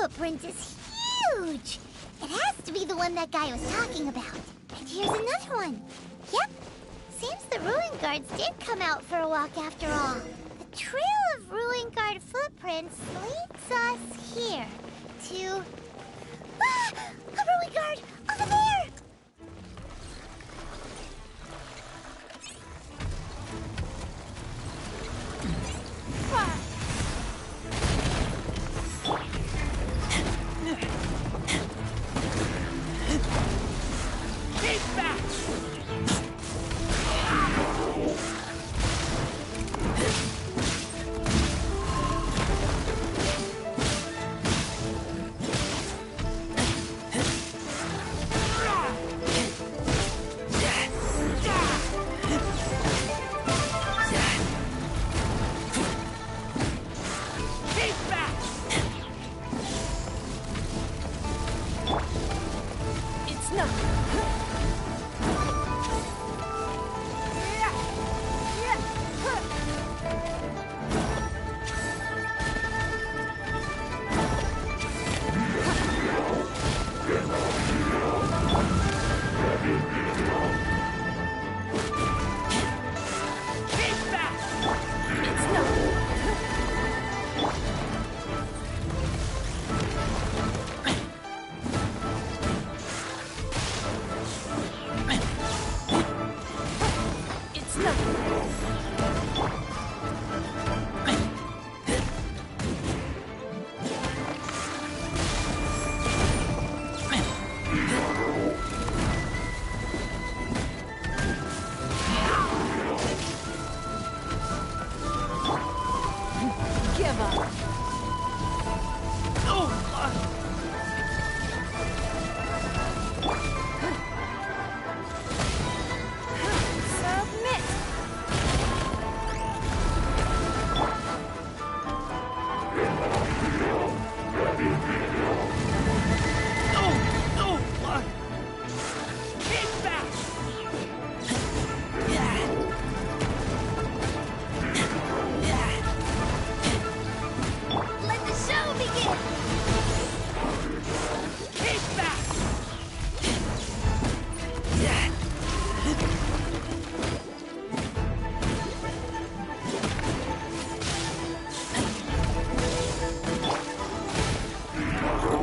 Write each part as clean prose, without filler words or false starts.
footprint is huge! It has to be the one that guy was talking about. And here's another one. Yep. Seems the Ruin Guards did come out for a walk after all. The trail of Ruin Guard footprints leads us here to... Ah! A Ruin Guard! Over there! Keep back!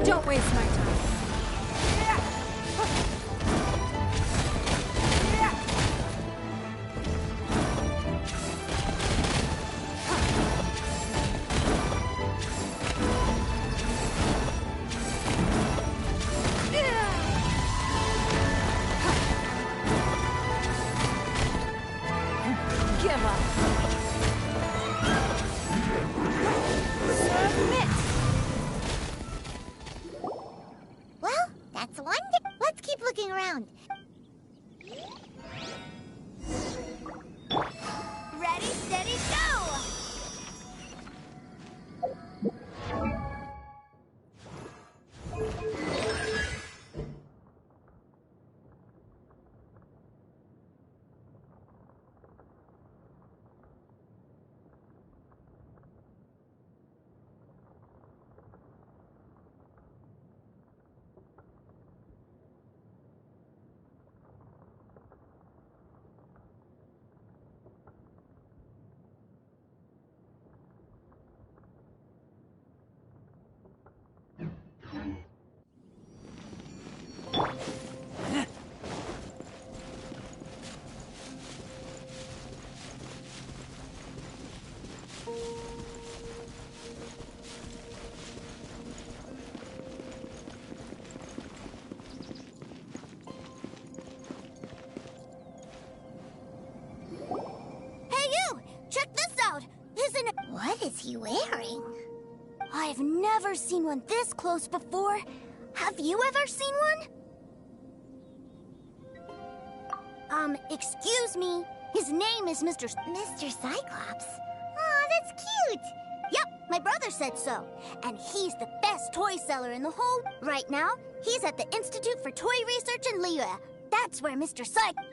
Don't waste my time. Give up. Submit. Well, that's one. Let's keep looking around. Ready, steady, go! What is he wearing? I've never seen one this close before. Have you ever seen one? Excuse me. His name is Mr. Cyclops? Aw, that's cute! Yep, my brother said so. And he's the best toy seller in the whole... Right now, he's at the Institute for Toy Research in Liyue. That's where Mr.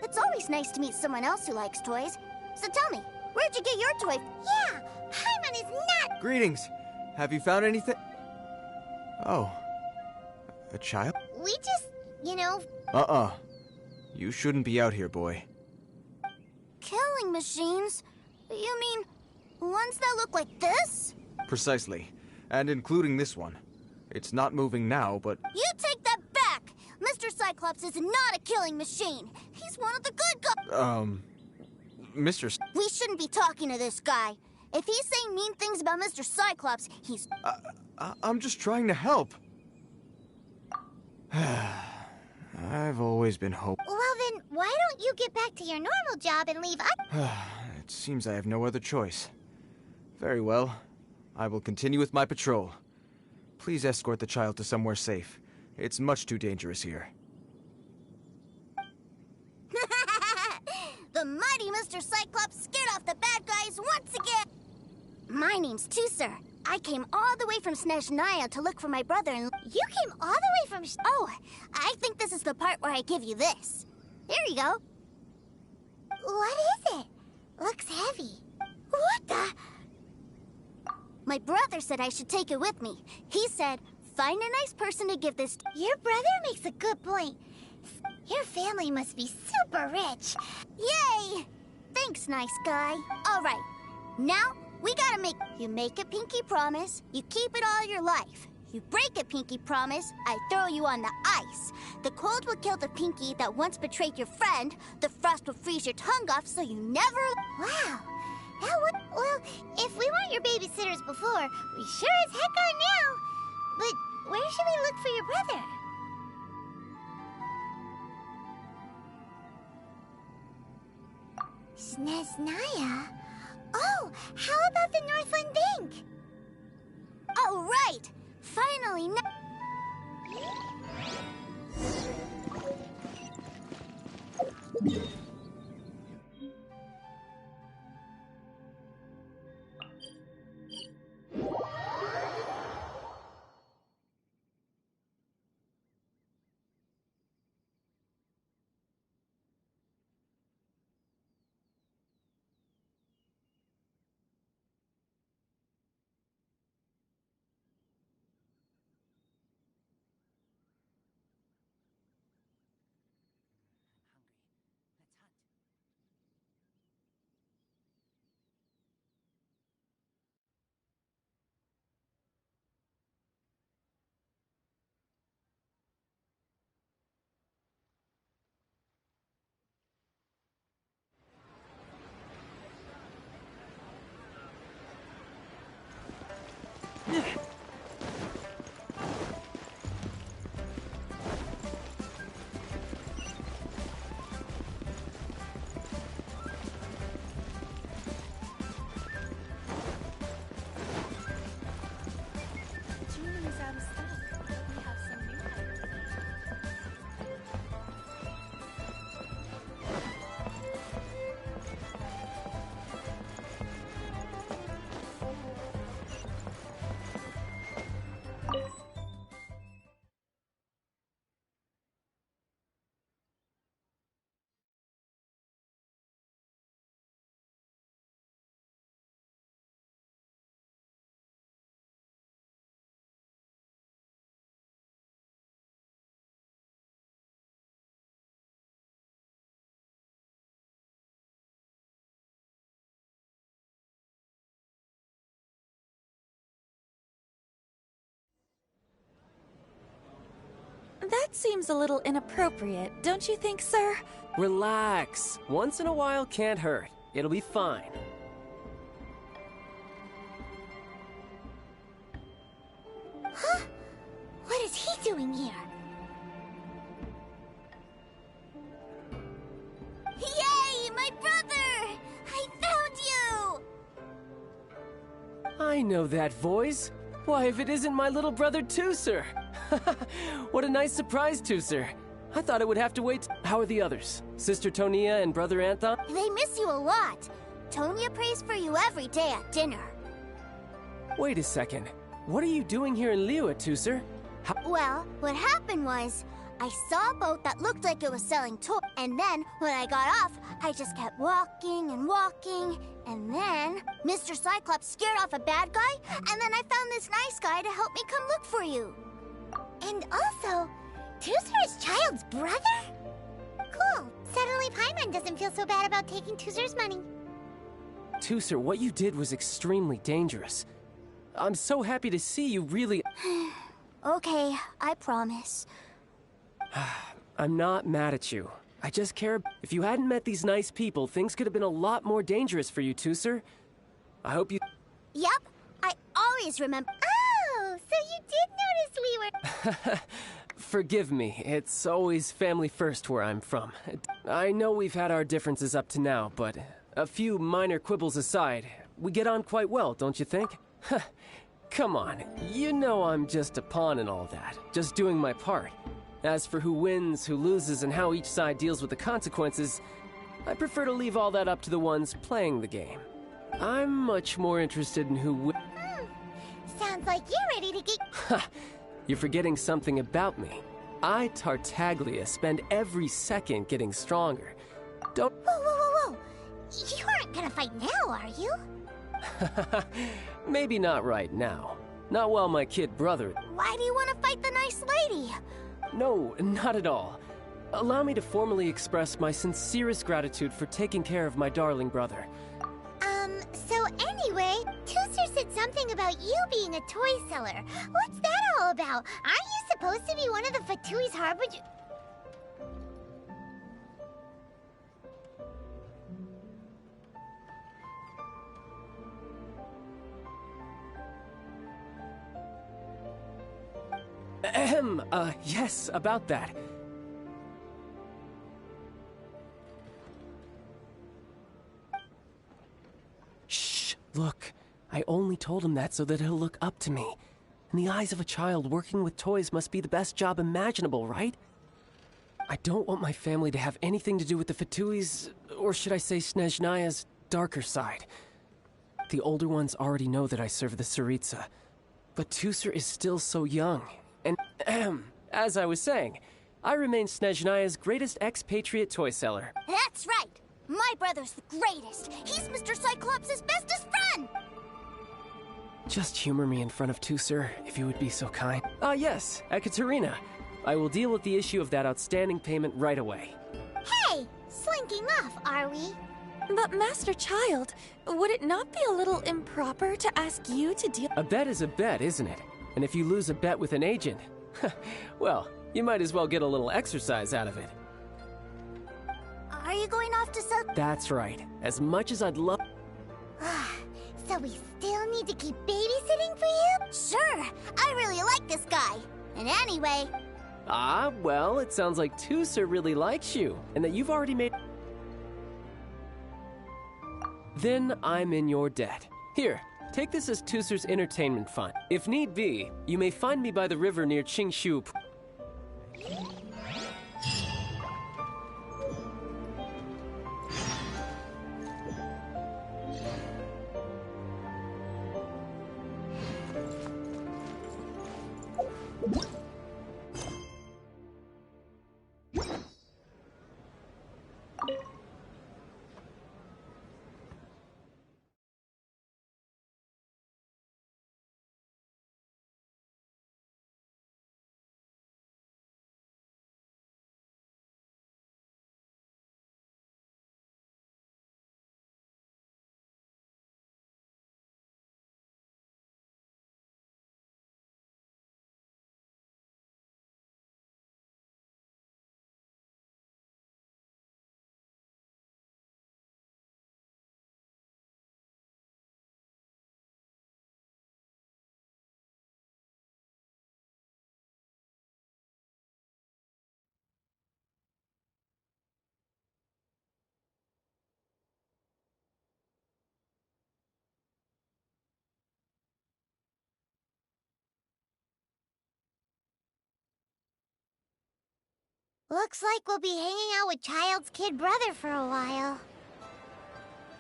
It's always nice to meet someone else who likes toys. So tell me, where'd you get your toy? Yeah, Paimon is not... Greetings. Have you found anything? Oh. A child? We just, you know... You shouldn't be out here, boy. Killing machines? You mean ones that look like this? Precisely. And including this one. It's not moving now, but... You take that back! Mr. Cyclops is not a killing machine. He's one of the good guys. Mr. We shouldn't be talking to this guy. If he's saying mean things about Mr. Cyclops, he's... I'm just trying to help. I've always been hoping. Well then, why don't you get back to your normal job and leave us? It seems I have no other choice. Very well. I will continue with my patrol. Please escort the child to somewhere safe. It's much too dangerous here. The mighty Mr. Cyclops scared off the bad guys once again! My name's Tooser. I came all the way from Snezhnaya to look for my brother and... You came all the way from... Oh, I think this is the part where I give you this. Here you go. What is it? Looks heavy. What the... My brother said I should take it with me. He said, find a nice person to give this to. Your brother makes a good point. Your family must be super rich. Yay! Thanks, nice guy. All right, now we gotta make... You make a pinky promise, you keep it all your life. You break a pinky promise, I throw you on the ice. The cold will kill the pinky that once betrayed your friend. The frost will freeze your tongue off so you never... Wow. That would... Well, if we weren't your babysitters before, we sure as heck are now. But where should we look for your brother? Snezhnaya? Oh, how about the Northland Bank? All right! Finally, That seems a little inappropriate, don't you think, sir? Relax. Once in a while can't hurt. It'll be fine. Huh? What is he doing here? Yay, my brother! I found you! I know that voice. Why, if it isn't my little brother Tooser. What a nice surprise, Tooser. I thought it would have to wait. How are the others? Sister Tonia and Brother Anthon? They miss you a lot. Tonia prays for you every day at dinner. Wait a second. What are you doing here in Liyue, Tooser? Well, what happened was, I saw a boat that looked like it was selling toys, and then, when I got off, I just kept walking and walking, and then Mr. Cyclops scared off a bad guy, and then I found this nice guy to help me come look for you. And also, Tooser's Child's brother? Cool. Suddenly Paimon doesn't feel so bad about taking Tooser's money. Tooser, what you did was extremely dangerous. I'm so happy to see you really... Okay, I promise. I'm not mad at you. I just care... If you hadn't met these nice people, things could have been a lot more dangerous for you, Tooser. I hope you... Yep, I always remember. Oh, so you did notice we were... Forgive me, it's always family first where I'm from. I know we've had our differences up to now, but a few minor quibbles aside, we get on quite well, don't you think? Come on, you know I'm just a pawn and all that, just doing my part. As for who wins, who loses, and how each side deals with the consequences, I prefer to leave all that up to the ones playing the game. I'm much more interested in who Sounds like you're ready to get... You're forgetting something about me. I, Tartaglia, spend every second getting stronger. Don't... Whoa. You aren't gonna fight now, are you? Maybe not right now. Not while my kid brother... Why do you want to fight the nice lady? No, not at all. Allow me to formally express my sincerest gratitude for taking care of my darling brother. So anyway, Tooser said something about you being a toy seller. What's that all about? Aren't you supposed to be one of the Fatui's harbinger... Yes, about that. Shh, look. I only told him that so that he'll look up to me. In the eyes of a child, working with toys must be the best job imaginable, right? I don't want my family to have anything to do with the Fatui's, or should I say Snezhnaya's, darker side. The older ones already know that I serve the Tsaritsa. But Tooser is still so young, and as I was saying, I remain Snezhnaya's greatest expatriate toy seller. That's right. My brother's the greatest. He's Mr. Cyclops' bestest friend. Just humor me in front of Tooser, if you would be so kind. Yes, Ekaterina. I will deal with the issue of that outstanding payment right away. Hey, slinking off, are we? But Master Child, would it not be a little improper to ask you to deal— A bet is a bet, isn't it? And if you lose a bet with an agent, well, you might as well get a little exercise out of it. Are you going off to sell— That's right. As much as I'd love— So we still need to keep babysitting for you? Sure, I really like this guy. And anyway... well, it sounds like Tooser really likes you, and that you've already made— Then I'm in your debt. Here, take this as Tooser's entertainment fund. If need be, you may find me by the river near Qingshu. Looks like we'll be hanging out with Child's kid brother for a while.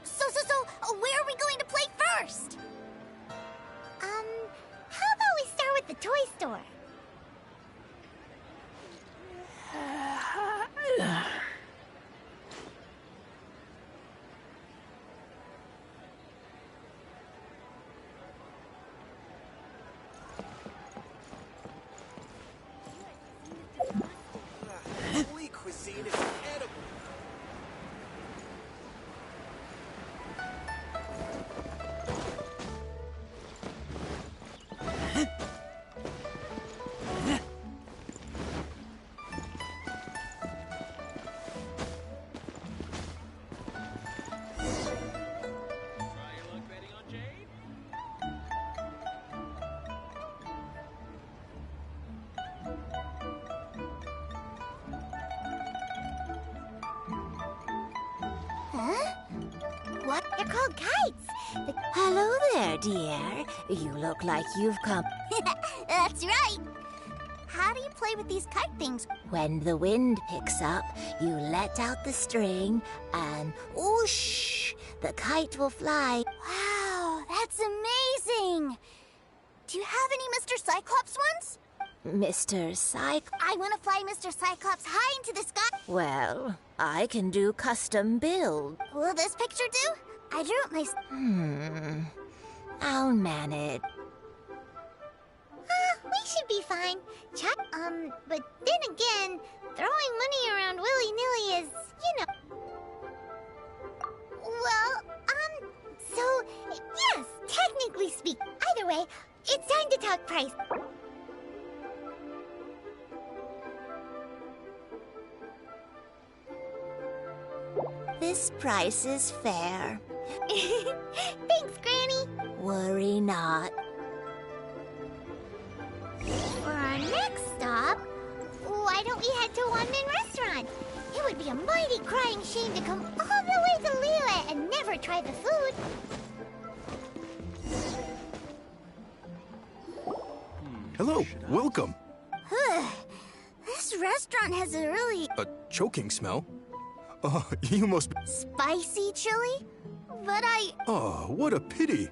So, where are we going to play first? How about we start with the toy store? What? They're called kites. Hello there, dear. You look like you've come. That's right. How do you play with these kite things? When the wind picks up, you let out the string and whoosh, the kite will fly. Wow, that's amazing. Do you have any Mr. Cyclops ones? Mr. I want to fly Mr. Cyclops high into the sky. Well, I can do custom build. Will this picture do? I drew it myself. I'll manage. We should be fine. But then again, throwing money around willy-nilly is, Well, so, yes, technically speaking. Either way, it's time to talk price. This price is fair. Thanks, Granny. Worry not. For our next stop, why don't we head to Wanmin Restaurant? It would be a mighty crying shame to come all the way to Liyue and never try the food. Hello, welcome. This restaurant has a really A choking smell? You must be... spicy chili, but Oh, what a pity.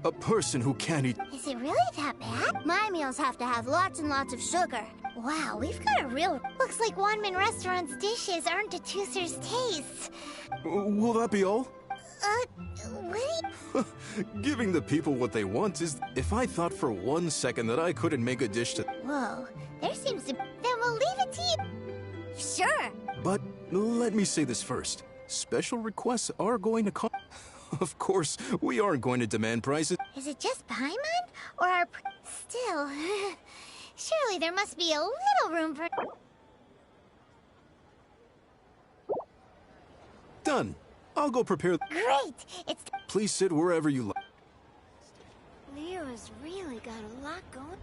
A person who can't eat... Is it really that bad? my meals have to have lots and lots of sugar. Wow, we've got a real... Looks like Wanmin Restaurant's dishes aren't to Tooser's taste. Will that be all? What? Giving the people what they want is... If I thought for 1 second that I couldn't make a dish to... Whoa, there seems to... Then we'll leave it to you. Sure. But let me say this first. Special requests are going to cost... Of course, we aren't going to demand prices. Is it just Paimon? Or our... Still... Surely there must be a little room for... Done. I'll go prepare... Great! It's... Please sit wherever you like. Leo's really got a lot going.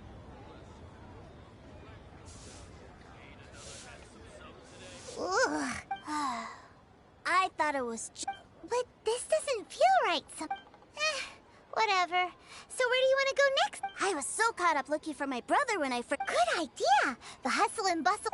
Ugh. I thought it was But this doesn't feel right. Whatever. So where do you want to go next? I was so caught up looking for my brother when I Good idea. The hustle and bustle.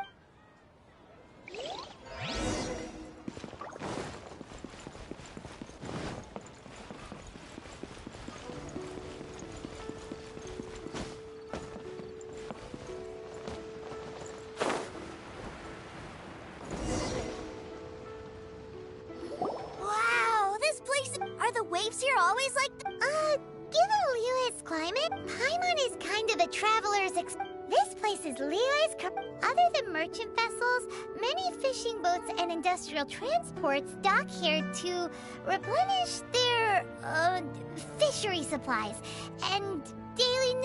Wow, this place... Are the waves here always like... Given Liyue's climate, Paimon is kind of a traveler's This place is Liyue's... Other than merchant vessels, many fishing boats and industrial transports dock here to replenish their, fishery supplies and daily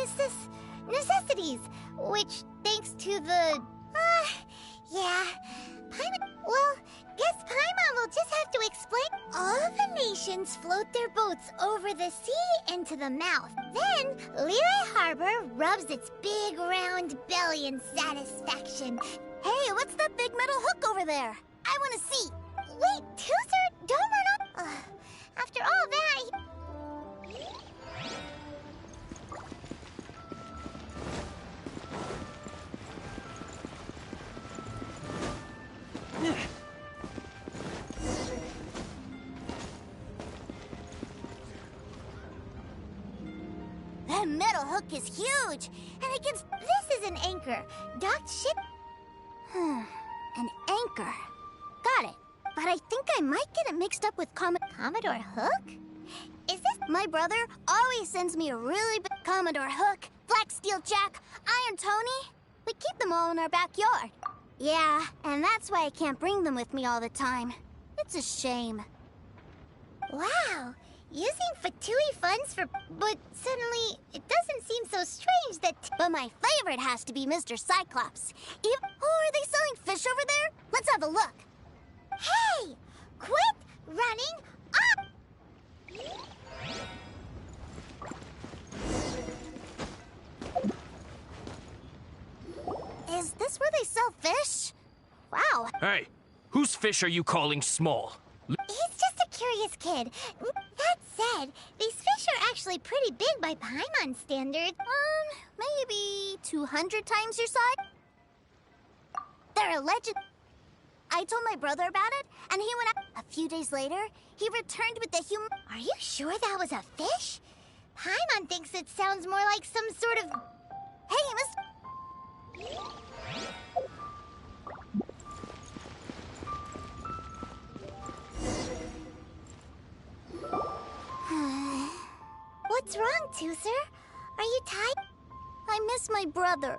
necessities, which, thanks to the... yeah. Well, guess Paimon will just have to explain. All the nations float their boats over the sea into the mouth. Then, Liyue Harbor rubs its big round belly in satisfaction. Hey, what's that big metal hook over there? I want to see. Wait, Tooser, don't run up. After all that... That metal hook is huge, and it gets... This is an anchor. Docked ship... An anchor. Got it. But I think I might get it mixed up with Commodore Hook? Is this... My brother always sends me a really big Commodore Hook, Black Steel Jack, Iron Tony. We keep them all in our backyard. Yeah, and that's why I can't bring them with me all the time. It's a shame. Wow. Using Fatui funds for... But suddenly, it doesn't seem so strange that... But my favorite has to be Mr. Cyclops. Oh, are they selling fish over there? Let's have a look. Hey! Quit running up! Is this where they sell fish? Wow. Hey, whose fish are you calling small? He's just a curious kid. That said, these fish are actually pretty big by Paimon standards. Maybe 200 times your size? They're a legend. I told my brother about it, and he went out. A few days later, he returned with the human. Are you sure that was a fish? Paimon thinks it sounds more like some sort of... Hey, Miss. What's wrong, Tooser? Are you tired? I miss my brother.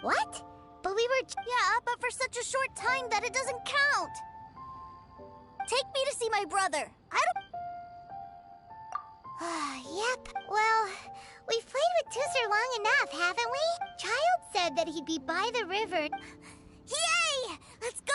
What? But we were... Yeah, but for such a short time that it doesn't count. Take me to see my brother. I don't... Yep. Well, we've played with Tooser long enough, haven't we? Child said that he'd be by the river. Yay! Let's go!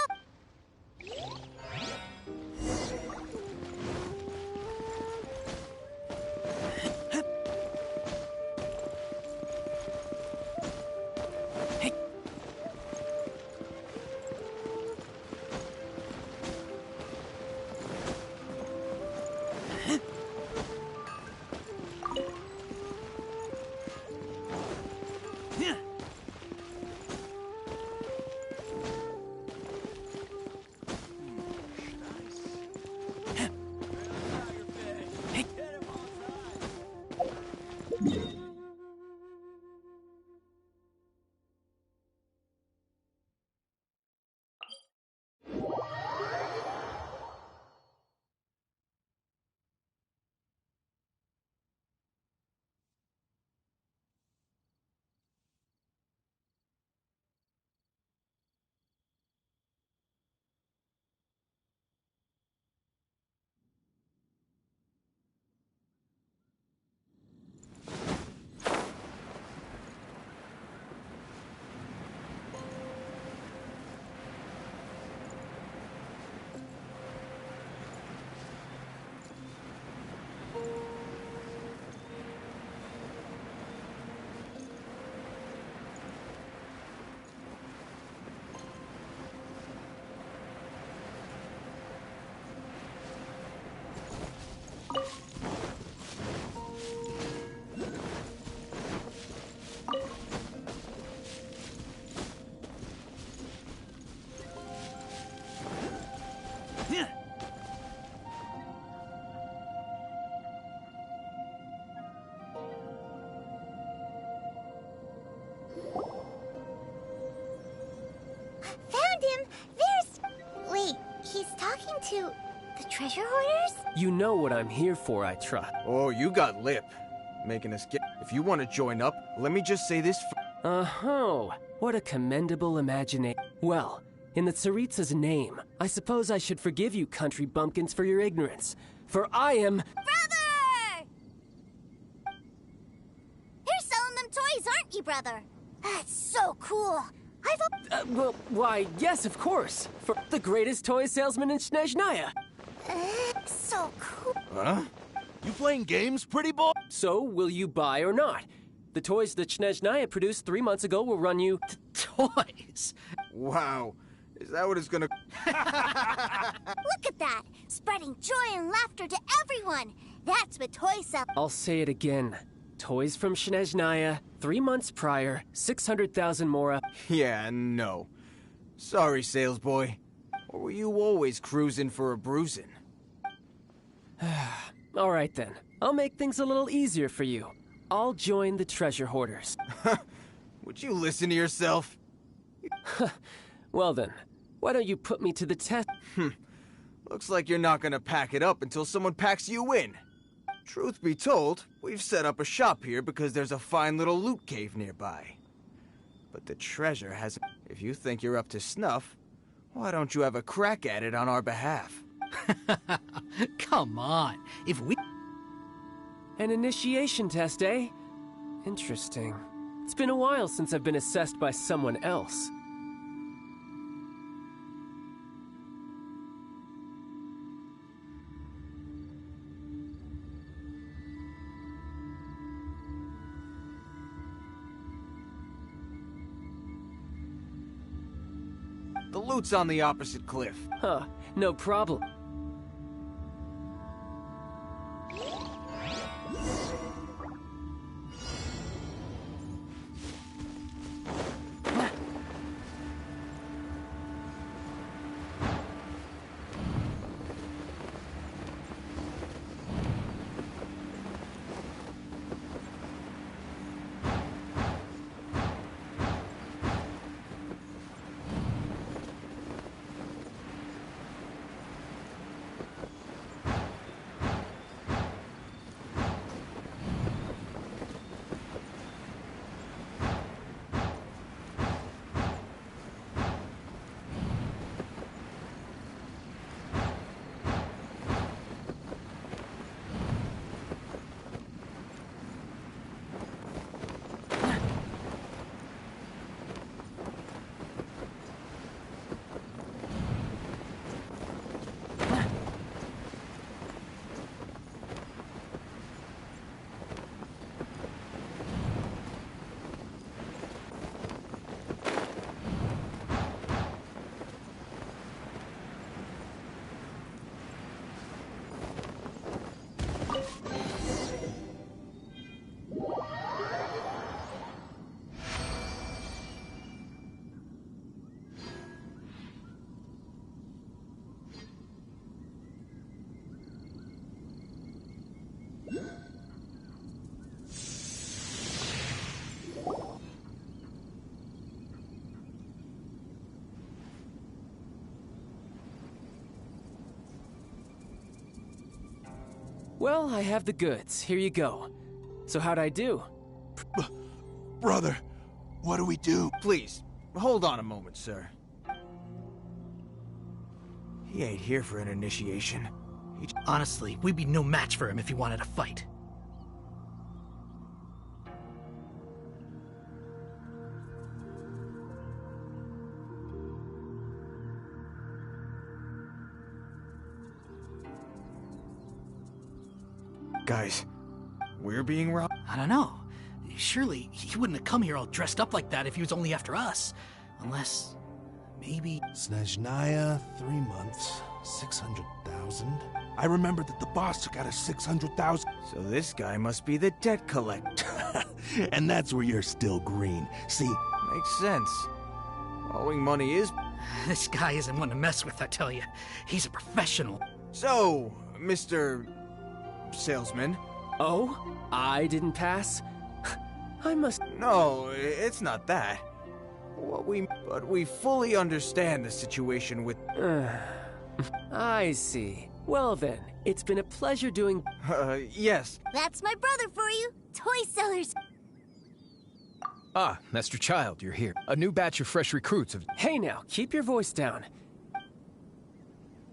Found him! There's... Wait, he's talking to the treasure hoarders? You know what I'm here for, I trust. Oh, you got lip. Making us get... If you want to join up, let me just say this Uh-huh. What a commendable imagination. Well, in the Tsaritsa's name, I suppose I should forgive you country bumpkins for your ignorance. For I am... Brother! You're selling them toys, aren't you, brother? That's so cool. well, why, yes, of course. For the greatest toy salesman in Snezhnaya. So cool. Huh? You playing games, pretty boy? So, will you buy or not? The toys that Snezhnaya produced 3 months ago will run you... Toys? Wow. Is that what it's gonna... Look at that! Spreading joy and laughter to everyone! That's what toys sell. I'll say it again. Toys from Snezhnaya, 3 months prior, 600,000 mora. Yeah, no. Sorry, sales boy. Or were you always cruising for a bruising? All right then. I'll make things a little easier for you. I'll join the treasure hoarders. Would you listen to yourself? Well then, why don't you put me to the test? Looks like you're not gonna pack it up until someone packs you in. Truth be told, we've set up a shop here because there's a fine little loot cave nearby. But the treasure has... If you think you're up to snuff, why don't you have a crack at it on our behalf? Come on. If we... An initiation test, eh? Interesting. It's been a while since I've been assessed by someone else. The loot's on the opposite cliff. Huh, no problem. Well, I have the goods. Here you go. So how'd I do? Brother, what do we do? Please, hold on a moment, sir. He ain't here for an initiation. Honestly, we'd be no match for him if he wanted to fight. Guys, we're being robbed? I don't know. Surely, he wouldn't have come here all dressed up like that if he was only after us. Unless... maybe... Snezhnaya, 3 months, 600,000. I remember that the boss took out a 600,000. So this guy must be the debt collector. And that's where you're still green. See? Makes sense. Owing money is... This guy isn't one to mess with, I tell you. He's a professional. So, Mr. Salesman? Oh? I didn't pass? I must... No, it's not that. But we fully understand the situation with... I see. Well then, it's been a pleasure doing... yes. That's my brother for you. Toy sellers. Ah, Master Child, you're here. A new batch of fresh recruits of Hey now, keep your voice down.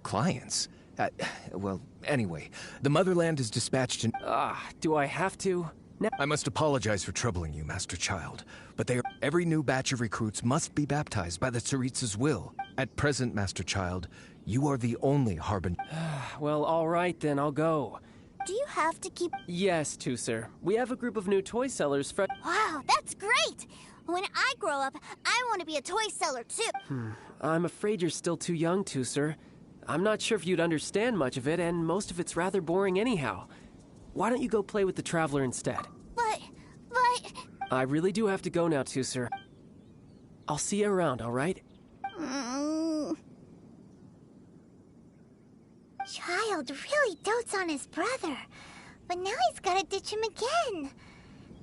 clients. Well, anyway, the motherland is dispatched in... Do I have to? Now... I must apologize for troubling you, Master Child, but every new batch of recruits must be baptized by the Tsaritsa's will. At present, Master Child, you are the only harbinger. Well, alright then, I'll go. Do you have to keep... Yes, Tooser. We have a group of new toy sellers Wow, that's great! When I grow up, I want to be a toy seller too. I'm afraid you're still too young, Tooser. I'm not sure if you'd understand much of it, and most of it's rather boring anyhow. Why don't you go play with the Traveler instead? But... I really do have to go now, Tooser. I'll see you around, alright? Child really dotes on his brother, but now he's gotta ditch him again.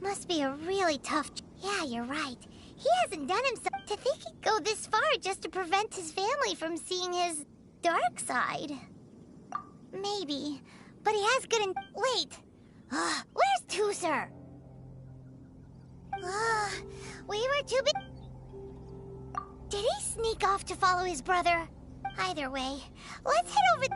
Must be a really tough... Yeah, you're right. He hasn't done himself... To think he'd go this far just to prevent his family from seeing his... dark side. Maybe. But he has good Wait! Where's Tooser? We were too Did he sneak off to follow his brother? Either way, let's head over...